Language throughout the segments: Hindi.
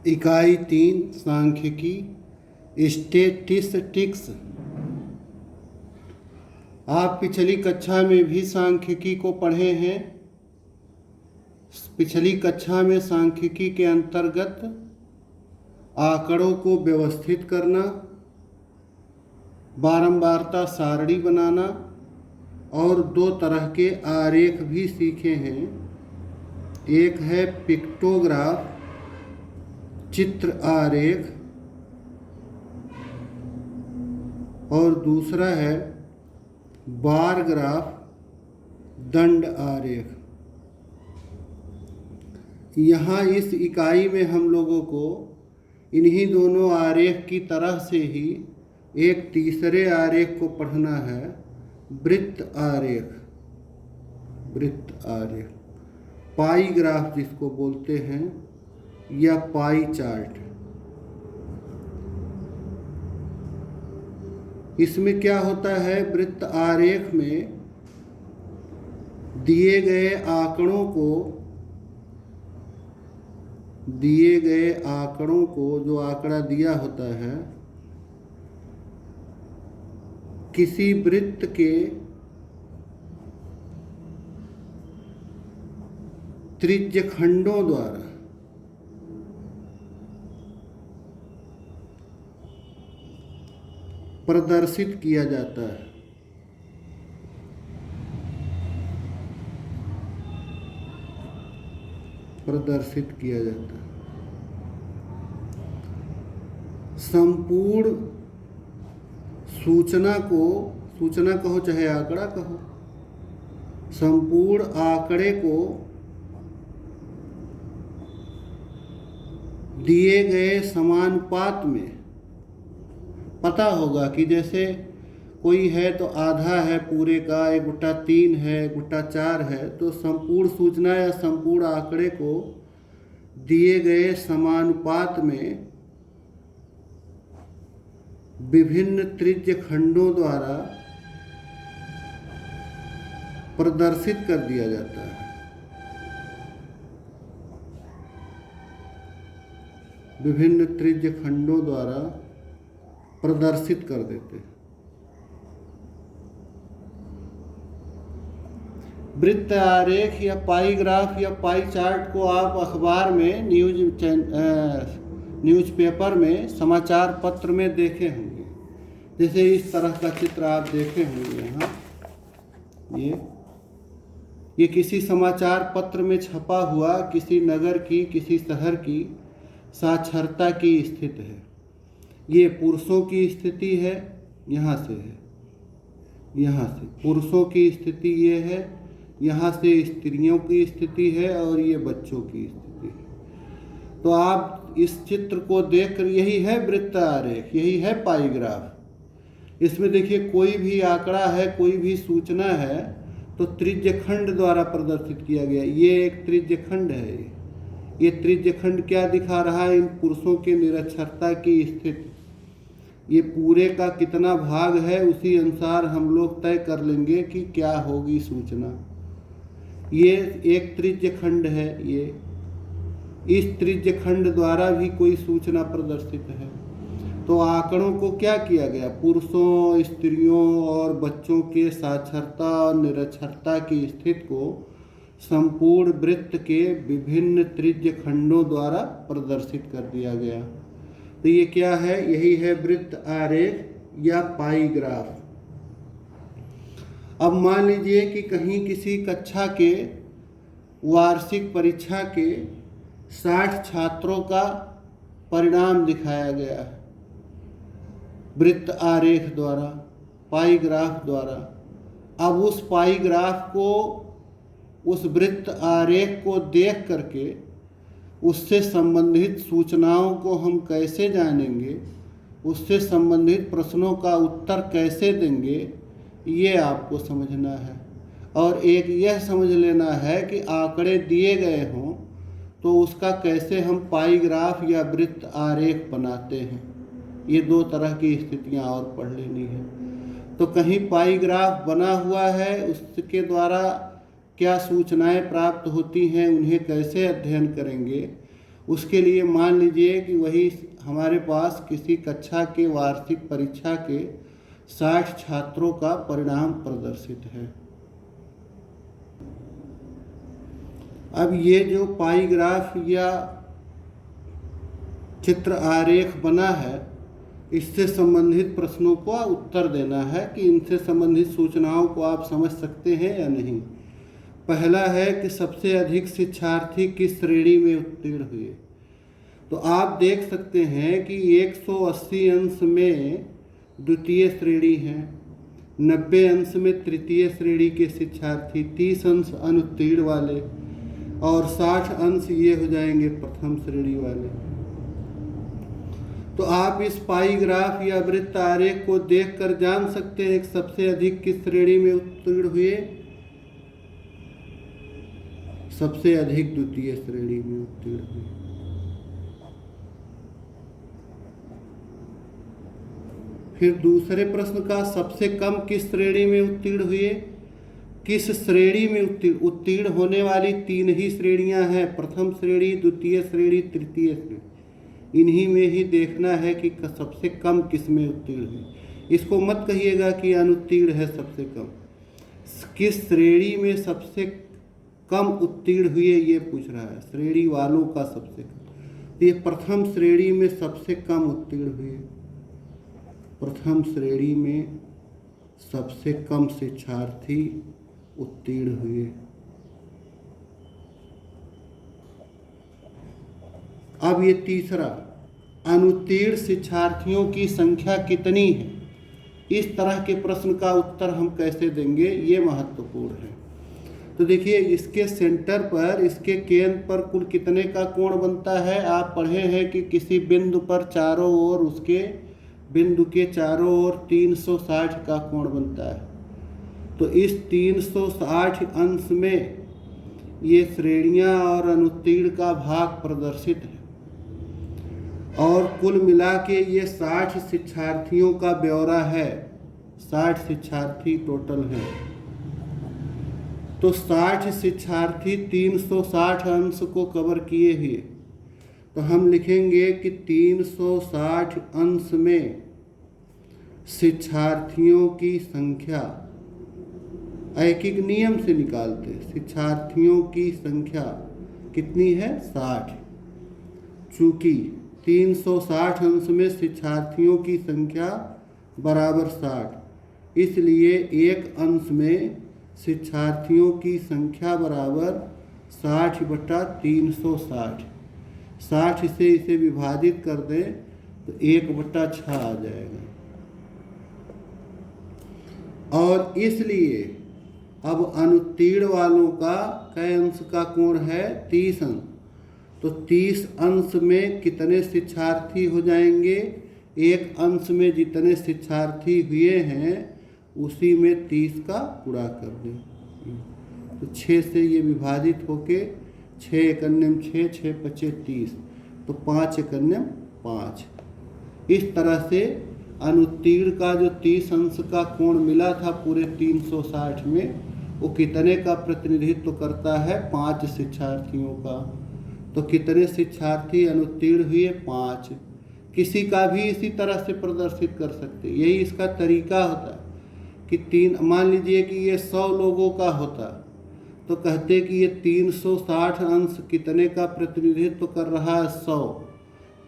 इकाई 3 सांख्यिकी स्टैटिस्टिक्स। आप पिछली कक्षा में भी सांख्यिकी को पढ़े हैं। पिछली कक्षा में सांख्यिकी के अंतर्गत आंकड़ों को व्यवस्थित करना, बारंबारता सारणी बनाना और दो तरह के आरेख भी सीखे हैं। एक है पिक्टोग्राफ, चित्र आरेख, और दूसरा है बार ग्राफ, दंड आरेख। यहाँ इस इकाई में हम लोगों को इन्हीं दोनों आरेख की तरह से ही एक तीसरे आरेख को पढ़ना है, वृत्त आरेख। वृत्त आरेख, पाई ग्राफ जिसको बोलते हैं, या पाई चार्ट। इसमें क्या होता है, वृत्त आरेख में दिए गए आंकड़ों को जो आंकड़ा दिया होता है, किसी वृत्त के त्रिज्यखंडों द्वारा प्रदर्शित किया जाता है। संपूर्ण सूचना कहो चाहे आंकड़ा कहो, संपूर्ण आंकड़े को दिए गए समानुपात में, पता होगा कि जैसे कोई है तो आधा है पूरे का, 1/3 है, 1/4 है, तो संपूर्ण सूचना या संपूर्ण आंकड़े को दिए गए समानुपात में विभिन्न त्रिज्यखंडों द्वारा प्रदर्शित कर दिया जाता है। विभिन्न त्रिज्यखंडों द्वारा प्रदर्शित कर देते हैं। वृत्त आरेख या पाई ग्राफ या पाई चार्ट को आप अखबार में, न्यूज़पेपर में, समाचार पत्र में देखे होंगे। जैसे इस तरह का चित्र आप देखे होंगे। यहाँ ये किसी समाचार पत्र में छपा हुआ किसी नगर की, किसी शहर की साक्षरता की स्थिति है। ये पुरुषों की स्थिति है, यहाँ से पुरुषों की स्थिति ये है, यहाँ से स्त्रियों की स्थिति है, और ये बच्चों की स्थिति है। तो आप इस चित्र को देखकर, यही है वृत्त आरेख, यही है पाई ग्राफ। इसमें देखिए कोई भी आंकड़ा है, कोई भी सूचना है, तो त्रिज्यखंड द्वारा प्रदर्शित किया गया। ये एक त्रिज्यखंड है। ये त्रिज्यखंड क्या दिखा रहा है, इन पुरुषों के निरक्षरता की स्थिति। ये पूरे का कितना भाग है, उसी अनुसार हम लोग तय कर लेंगे कि क्या होगी सूचना। ये एक त्रिज्यखंड है। ये इस त्रिज्यखंड द्वारा भी कोई सूचना प्रदर्शित है। तो आंकड़ों को क्या किया गया, पुरुषों, स्त्रियों और बच्चों के साक्षरता और निरक्षरता की स्थिति को संपूर्ण वृत्त के विभिन्न त्रिज्यखंडों द्वारा प्रदर्शित कर दिया गया। तो ये क्या है, यही है वृत्त आरेख या पाई ग्राफ। अब मान लीजिए कि कहीं किसी कक्षा के वार्षिक परीक्षा के 60 छात्रों का परिणाम दिखाया गया है वृत्त आरेख द्वारा, पाई ग्राफ द्वारा। अब उस पाई ग्राफ को, उस वृत्त आरेख को देख करके उससे संबंधित सूचनाओं को हम कैसे जानेंगे, उससे संबंधित प्रश्नों का उत्तर कैसे देंगे, ये आपको समझना है। और एक यह समझ लेना है कि आंकड़े दिए गए हों तो उसका कैसे हम पाई ग्राफ या वृत्त आरेख बनाते हैं। ये दो तरह की स्थितियां और पढ़ लेनी है। तो कहीं पाई ग्राफ बना हुआ है, उसके द्वारा क्या सूचनाएं प्राप्त होती हैं, उन्हें कैसे अध्ययन करेंगे, उसके लिए मान लीजिए कि वही हमारे पास किसी कक्षा के वार्षिक परीक्षा के 60 छात्रों का परिणाम प्रदर्शित है। अब ये जो पाई ग्राफ या चित्र आरेख बना है, इससे संबंधित प्रश्नों का उत्तर देना है कि इनसे संबंधित सूचनाओं को आप समझ सकते हैं या नहीं। पहला है कि सबसे अधिक शिक्षार्थी किस श्रेणी में उत्तीर्ण हुए। तो आप देख सकते हैं कि 180 अंश में द्वितीय श्रेणी है, 90 अंश में तृतीय श्रेणी के शिक्षार्थी, 30 अंश अनुत्तीर्ण वाले और 60 अंश ये हो जाएंगे प्रथम श्रेणी वाले। तो आप इस पाई ग्राफ या वृत्त आरेख को देखकर जान सकते हैं कि सबसे अधिक किस श्रेणी में उत्तीर्ण हुए। सबसे अधिक द्वितीय श्रेणी में उत्तीर्ण हुए। फिर दूसरे प्रश्न का सबसे कम किस श्रेणी में उत्तीर्ण हुए। किस श्रेणी में उत्तीर्ण होने वाली 3 ही श्रेणियां हैं, प्रथम श्रेणी, द्वितीय श्रेणी, तृतीय श्रेणी। इन्हीं में ही देखना है कि सबसे कम किस में उत्तीर्ण है। इसको मत कहिएगा कि अनुत्तीर्ण है सबसे कम। किस श्रेणी में सबसे कम उत्तीर्ण हुए ये पूछ रहा है, श्रेणी वालों का सबसे कम। तो ये प्रथम श्रेणी में सबसे कम उत्तीर्ण हुए। प्रथम श्रेणी में सबसे कम शिक्षार्थी उत्तीर्ण हुए। अब ये तीसरा, अनुत्तीर्ण शिक्षार्थियों की संख्या कितनी है। इस तरह के प्रश्न का उत्तर हम कैसे देंगे, ये महत्वपूर्ण है। तो देखिए, इसके सेंटर पर, इसके केंद्र पर कुल कितने का कोण बनता है। आप पढ़े हैं कि किसी बिंदु पर चारों ओर, उसके बिंदु के चारों ओर 360 का कोण बनता है। तो इस 360 अंश में ये श्रेणियां और अनुत्तीर्ण का भाग प्रदर्शित है और कुल मिला के ये 60 शिक्षार्थियों का ब्यौरा है। 60 शिक्षार्थी टोटल हैं। तो 60 शिक्षार्थी 360 अंश को कवर किए हुए। तो हम लिखेंगे कि 360 अंश में शिक्षार्थियों की संख्या, एक एक नियम से निकालते हैं। शिक्षार्थियों की संख्या कितनी है, 60। चूंकि 360 अंश में शिक्षार्थियों की संख्या बराबर 60, इसलिए एक अंश में शिक्षार्थियों की संख्या बराबर 60/360। 60 से इसे विभाजित कर दें तो 1/6 आ जाएगा। और इसलिए अब अनुत्तीर्ण वालों का कै अंश का कोण है, 30 अंश। तो 30 अंश में कितने शिक्षार्थी हो जाएंगे, एक अंश में जितने शिक्षार्थी हुए हैं उसी में 30 का गुणा कर दें। तो 6 से ये विभाजित होके 6 एकन्यम 6, 6 पचे 30, तो 5 एकन्यम 5। इस तरह से अनुत्तीर्ण का जो 30 अंश का कोण मिला था पूरे 360 में, वो कितने का प्रतिनिधित्व करता है, 5 शिक्षार्थियों का। तो कितने शिक्षार्थी अनुत्तीर्ण हुए, 5। किसी का भी इसी तरह से प्रदर्शित कर सकते, यही इसका तरीका होता है कि मान लीजिए कि ये 100 लोगों का होता, तो कहते कि ये 360 अंश कितने का प्रतिनिधित्व कर रहा है, 100।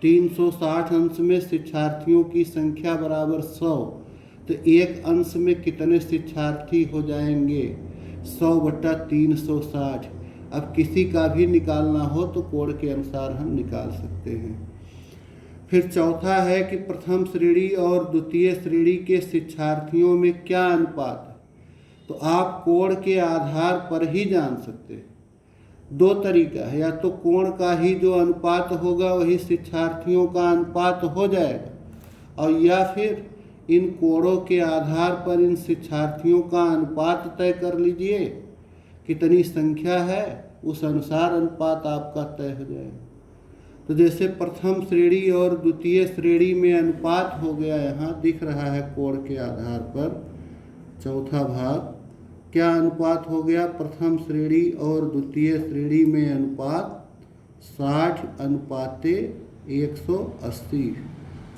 360 अंश में शिक्षार्थियों की संख्या बराबर 100, तो एक अंश में कितने शिक्षार्थी हो जाएंगे, 100/360। अब किसी का भी निकालना हो तो कोण के अनुसार हम निकाल सकते हैं। फिर चौथा है कि प्रथम श्रेणी और द्वितीय श्रेणी के शिक्षार्थियों में क्या अनुपात है। तो आप कोण के आधार पर ही जान सकते हैं। 2 तरीका है, या तो कोण का ही जो अनुपात होगा वही शिक्षार्थियों का अनुपात हो जाएगा, और या फिर इन कोणों के आधार पर इन शिक्षार्थियों का अनुपात तय कर लीजिए। कितनी संख्या है उस अनुसार अनुपात आपका तय हो जाएगा। तो जैसे प्रथम श्रेणी और द्वितीय श्रेणी में अनुपात हो गया, यहाँ दिख रहा है कोण के आधार पर चौथा भाग। क्या अनुपात हो गया, प्रथम श्रेणी और द्वितीय श्रेणी में अनुपात 60:180।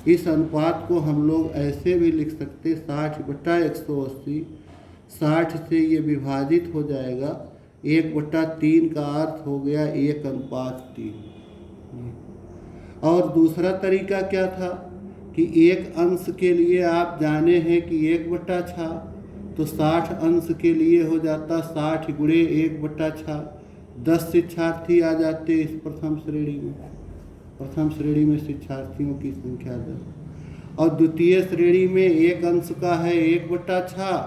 इस अनुपात को हम लोग ऐसे भी लिख सकते 60/180। 60 से ये विभाजित हो जाएगा, 1/3 का अर्थ हो गया 1:3। और दूसरा तरीका क्या था कि एक अंश के लिए आप जाने हैं कि 1/6, तो 60 अंश के लिए हो जाता 60 गुणे 1/6। 10 शिक्षार्थी आ जाते इस प्रथम श्रेणी में। प्रथम श्रेणी में शिक्षार्थियों की संख्या 10, और द्वितीय श्रेणी में एक अंश का है 1/6,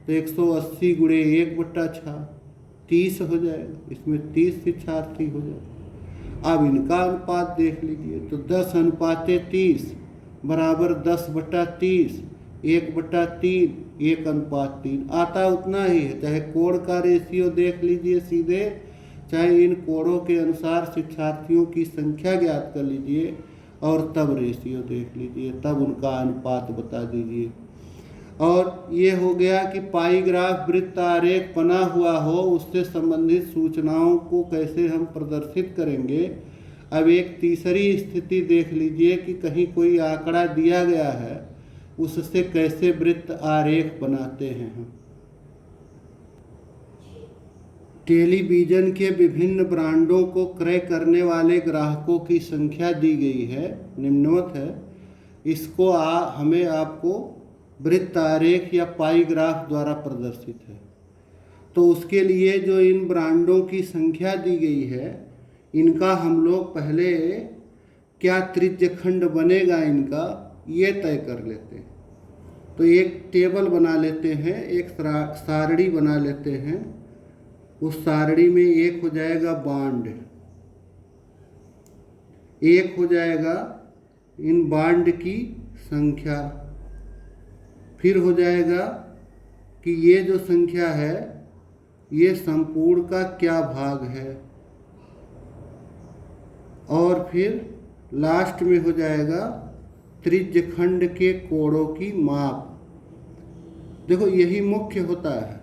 तो 180 गुणे 1/6 30 हो जाएगा। इसमें 30 शिक्षार्थी हो जाएगा। अब इनका अनुपात देख लीजिए, तो 10:30 बराबर 10/30, 1/3, 1:3 आता उतना ही है। चाहे कोण का रेशियो देख लीजिए सीधे, चाहे इन कोणों के अनुसार शिक्षार्थियों की संख्या ज्ञात कर लीजिए और तब रेशियो देख लीजिए, तब उनका अनुपात बता दीजिए। और ये हो गया कि पाई ग्राफ वृत्त आरेख बना हुआ हो, उससे संबंधित सूचनाओं को कैसे हम प्रदर्शित करेंगे। अब एक तीसरी स्थिति देख लीजिए कि कहीं कोई आंकड़ा दिया गया है, उससे कैसे वृत्त आरेख बनाते हैं हम। टेलीविज़न के विभिन्न ब्रांडों को क्रय करने वाले ग्राहकों की संख्या दी गई है, निम्नवत है। इसको हमें आपको वृत्त आरेख या पाई ग्राफ द्वारा प्रदर्शित है। तो उसके लिए जो इन ब्रांडों की संख्या दी गई है, इनका हम लोग पहले क्या त्रिज्यखंड बनेगा इनका ये तय कर लेते हैं। तो एक टेबल बना लेते हैं, एक सारणी बना लेते हैं। उस सारणी में एक हो जाएगा बांड, एक हो जाएगा इन बांड की संख्या, फिर हो जाएगा कि ये जो संख्या है ये संपूर्ण का क्या भाग है, और फिर लास्ट में हो जाएगा त्रिज्यखंड के कोणों की माप। देखो यही मुख्य होता है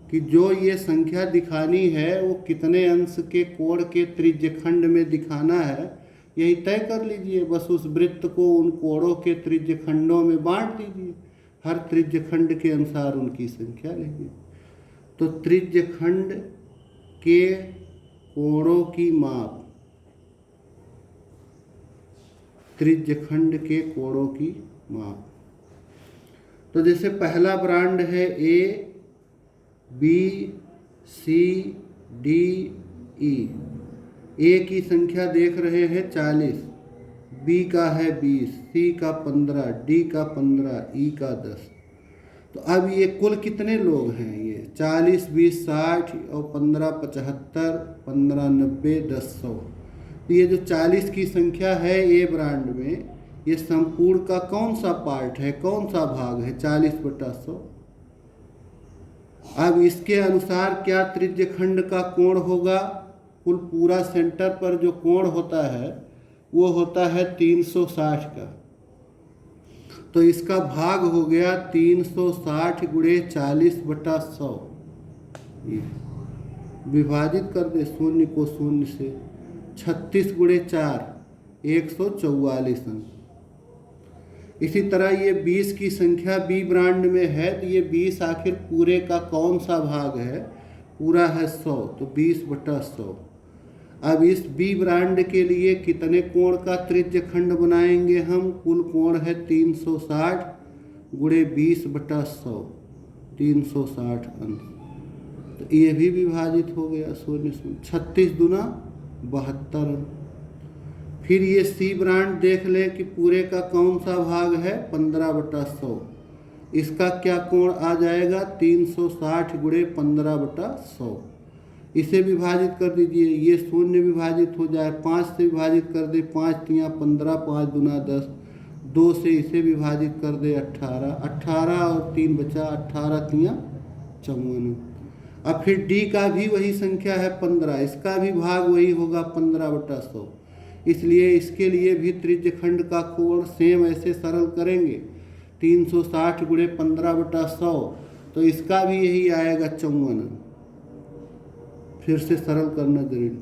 कि जो ये संख्या दिखानी है वो कितने अंश के कोण के त्रिज्यखंड में दिखाना है, यही तय कर लीजिए। बस उस वृत्त को उन कोणों के त्रिज्यखंडों में बांट दीजिए, हर त्रिज्यखंड के अनुसार उनकी संख्या लेंगे। तो त्रिज्यखंड के कोणों की माप, त्रिज्यखंड के कोणों की माप। तो जैसे पहला ब्रांड है A, B, C, D, E। A की संख्या देख रहे हैं 40, B का है 20, C का 15, D का 15, E का 10। तो अब ये कुल कितने लोग हैं? ये 40, 20, 60 और 15, 75, 15, 90, 10, 100। तो ये जो 40 की संख्या है ए ब्रांड में, ये संपूर्ण का कौन सा पार्ट है, कौन सा भाग है? 40/100। अब इसके अनुसार क्या त्रिज्यखंड का कोण होगा? कुल पूरा सेंटर पर जो कोण होता है वो होता है 360 का। तो इसका भाग हो गया 360 गुणे 40/100। विभाजित कर दे शून्य को शून्य से, 36 गुणे 4, 144 अंक। इसी तरह ये 20 की संख्या बी ब्रांड में है, तो ये 20 आखिर पूरे का कौन सा भाग है? पूरा है 100, तो 20/100। अब इस बी ब्रांड के लिए कितने कोण का त्रिज्यखंड बनाएंगे हम? कुल कोण है 360 गुणे 20/100, 360 अंश। तो ये भी विभाजित हो गया शून्य शून्य, 36 दूना 72। फिर ये सी ब्रांड देख ले कि पूरे का कौन सा भाग है? 15/100। इसका क्या कोण आ जाएगा? 360 गुणे 15/100। इसे विभाजित कर दीजिए, ये शून्य विभाजित हो जाए, 5 से विभाजित कर दे, 5 तियाँ 15, 5 दूना 10, 2 से इसे विभाजित कर दे 18, 18 और 3 बचा, 18 तियाँ 54। अब फिर डी का भी वही संख्या है 15, इसका भी भाग वही होगा 15/100। इसलिए इसके लिए भी त्रिज्यखंड का कोण सेम ऐसे सरल करेंगे, 360 गुणे 15/100, तो इसका भी यही आएगा 54। फिर से सरल करना जरूरी।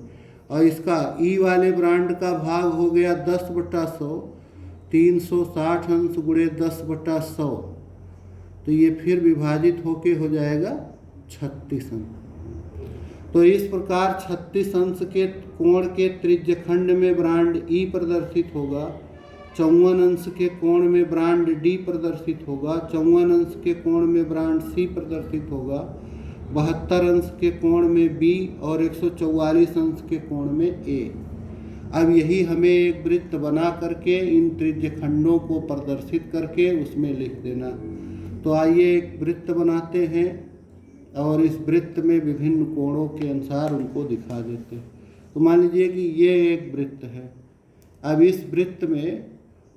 और इसका ई वाले ब्रांड का भाग हो गया 10/100, 360 अंश गुणे 10/100, तो ये फिर विभाजित होके हो जाएगा 36 अंश। तो इस प्रकार 36 अंश के कोण के त्रिज्यखंड में ब्रांड ई प्रदर्शित होगा, 54 अंश के कोण में ब्रांड डी प्रदर्शित होगा, 54 अंश के कोण में ब्रांड सी प्रदर्शित होगा, 72 अंश के कोण में बी और 144 अंश के कोण में ए। अब यही हमें एक वृत्त बना करके इन त्रिज्यखंडों को प्रदर्शित करके उसमें लिख देना। तो आइए एक वृत्त बनाते हैं और इस वृत्त में विभिन्न कोणों के अनुसार उनको दिखा देते हैं। तो मान लीजिए कि ये एक वृत्त है। अब इस वृत्त में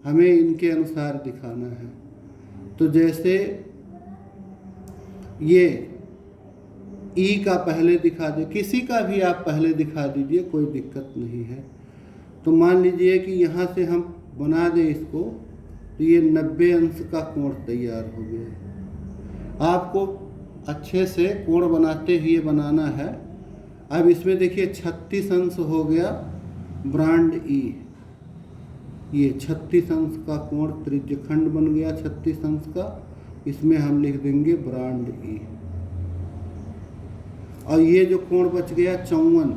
हमें इनके अनुसार दिखाना है। तो जैसे ये ई का पहले दिखा दे, किसी का भी आप पहले दिखा दीजिए, कोई दिक्कत नहीं है। तो मान लीजिए कि यहाँ से हम बना दें इसको, तो ये 90 अंश का कोण तैयार हो गया। आपको अच्छे से कोण बनाते हुए बनाना है। अब इसमें देखिए 36 अंश हो गया ब्रांड ई, ये 36 अंश का कोण त्रिज्यखंड बन गया 36 अंश का, इसमें हम लिख देंगे ब्रांड ई। और ये जो कोण बच गया 54,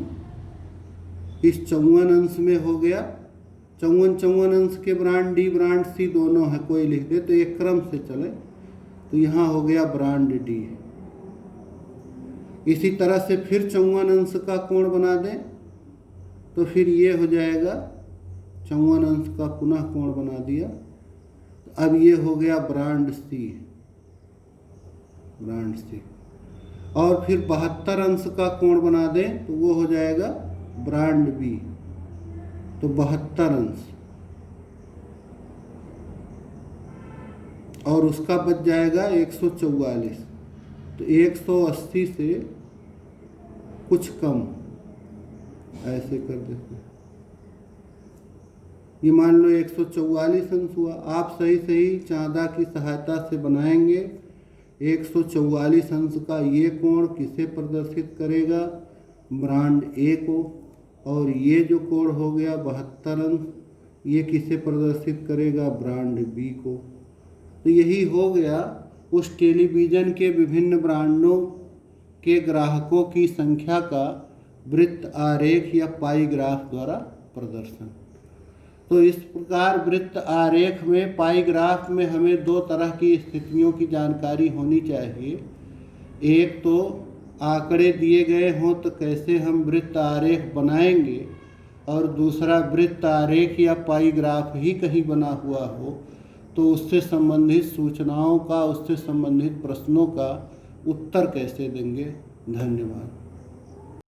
इस 54 अंश में हो गया 54 अंश के ब्रांड डी ब्रांड सी दोनों है, कोई लिख दे तो एक क्रम से चले। तो यहाँ हो गया ब्रांड डी। इसी तरह से फिर 54 अंश का कोण बना दें तो फिर ये हो जाएगा 54 अंश का पुनः कोण बना दिया। तो अब ये हो गया ब्रांड सी, ब्रांड सी। और फिर 72 अंश का कोण बना दें तो वो हो जाएगा ब्रांड बी, तो 72 अंश। और उसका बच जाएगा 144, तो 180 से कुछ कम, ऐसे कर देते हैं। ये मान लो 144 अंश हुआ। आप सही सही चांदा की सहायता से बनाएंगे। 144 अंश का ये कोण किसे प्रदर्शित करेगा? ब्रांड ए को। और ये जो कोण हो गया 72 अंश, ये किसे प्रदर्शित करेगा? ब्रांड बी को। तो यही हो गया उस टेलीविज़न के विभिन्न ब्रांडों के ग्राहकों की संख्या का वृत्त आरेख या पाई ग्राफ द्वारा प्रदर्शन। तो इस प्रकार वृत्त आरेख में, पाई ग्राफ में हमें दो तरह की स्थितियों की जानकारी होनी चाहिए। एक तो आंकड़े दिए गए हों तो कैसे हम वृत्त आरेख बनाएंगे, और दूसरा वृत्त आरेख या पाई ग्राफ ही कहीं बना हुआ हो तो उससे संबंधित सूचनाओं का, उससे संबंधित प्रश्नों का उत्तर कैसे देंगे। धन्यवाद।